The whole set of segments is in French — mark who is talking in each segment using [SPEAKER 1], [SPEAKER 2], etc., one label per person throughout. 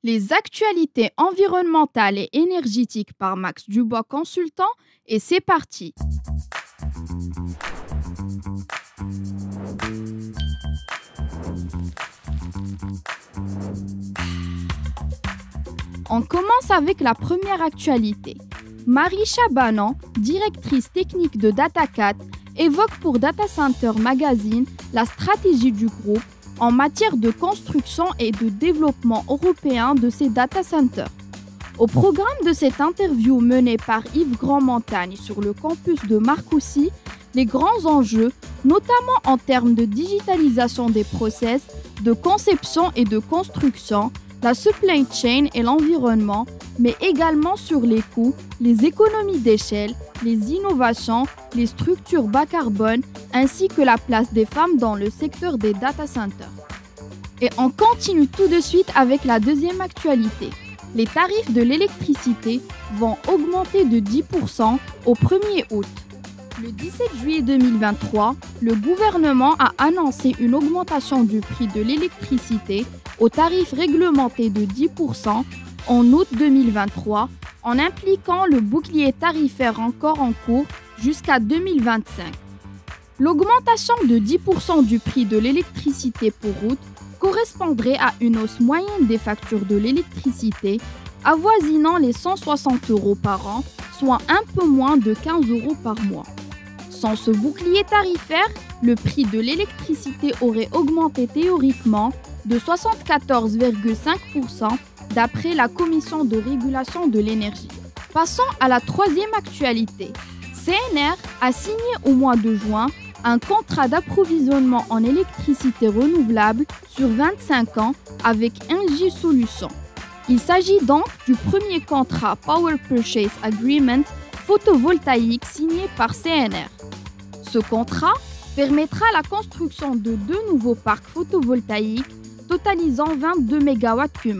[SPEAKER 1] Les actualités environnementales et énergétiques par Max Dubois Consultant et c'est parti. On commence avec la première actualité. Marie Chabanan, directrice technique de DataCat, évoque pour Data Center Magazine la stratégie du groupe en matière de construction et de développement européen de ces data centers. Au programme de cette interview menée par Yves Grandmontagne sur le campus de Marcoussis, les grands enjeux, notamment en termes de digitalisation des process, de conception et de construction, la supply chain et l'environnement, mais également sur les coûts, les économies d'échelle, les innovations, les structures bas carbone, ainsi que la place des femmes dans le secteur des data centers. Et on continue tout de suite avec la deuxième actualité. Les tarifs de l'électricité vont augmenter de 10% au 1er août. Le 17 juillet 2023, le gouvernement a annoncé une augmentation du prix de l'électricité au tarif réglementé de 10% en août 2023, en impliquant le bouclier tarifaire encore en cours jusqu'à 2025. L'augmentation de 10% du prix de l'électricité pour août correspondrait à une hausse moyenne des factures de l'électricité avoisinant les 160 € par an, soit un peu moins de 15 € par mois. Sans ce bouclier tarifaire, le prix de l'électricité aurait augmenté théoriquement de 74,5% d'après la Commission de régulation de l'énergie. Passons à la troisième actualité. CNR a signé au mois de juin un contrat d'approvisionnement en électricité renouvelable sur 25 ans avec Engie Solutions. Il s'agit donc du premier contrat Power Purchase Agreement photovoltaïque signé par CNR. Ce contrat permettra la construction de 2 nouveaux parcs photovoltaïques totalisant 22 MW/c.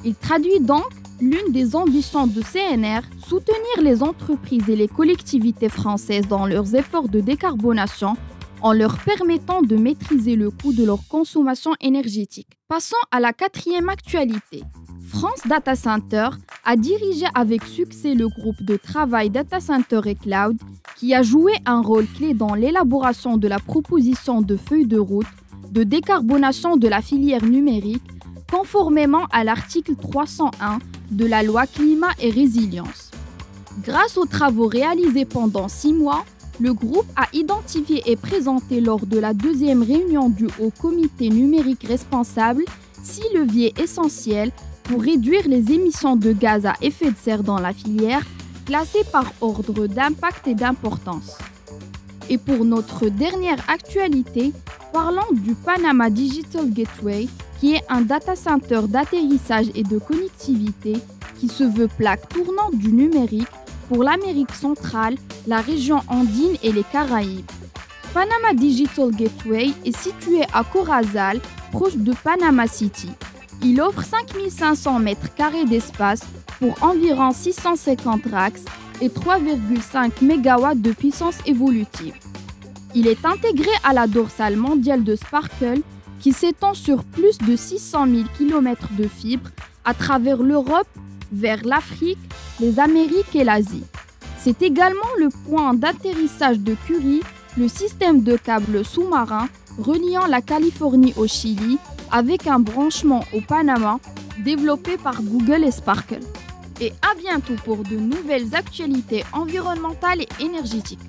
[SPEAKER 1] Il traduit donc l'une des ambitions de CNR, soutenir les entreprises et les collectivités françaises dans leurs efforts de décarbonation en leur permettant de maîtriser le coût de leur consommation énergétique. Passons à la quatrième actualité. France Data Center a dirigé avec succès le groupe de travail Data Center et Cloud qui a joué un rôle clé dans l'élaboration de la proposition de feuille de route de décarbonation de la filière numérique conformément à l'article 301 de la loi Climat et Résilience. Grâce aux travaux réalisés pendant 6 mois, le groupe a identifié et présenté lors de la deuxième réunion du Haut Comité numérique responsable 6 leviers essentiels pour réduire les émissions de gaz à effet de serre dans la filière, classés par ordre d'impact et d'importance. Et pour notre dernière actualité, parlons du Panama Digital Gateway, qui est un data center d'atterrissage et de connectivité qui se veut plaque tournante du numérique pour l'Amérique centrale, la région andine et les Caraïbes. Panama Digital Gateway est situé à Corozal, proche de Panama City. Il offre 5500 m² d'espace pour environ 650 racks et 3,5 MW de puissance évolutive. Il est intégré à la dorsale mondiale de Sparkle qui s'étend sur plus de 600 000 km de fibres à travers l'Europe vers l'Afrique, les Amériques et l'Asie. C'est également le point d'atterrissage de Curie, le système de câbles sous-marins reliant la Californie au Chili avec un branchement au Panama développé par Google et Sparkle. Et à bientôt pour de nouvelles actualités environnementales et énergétiques.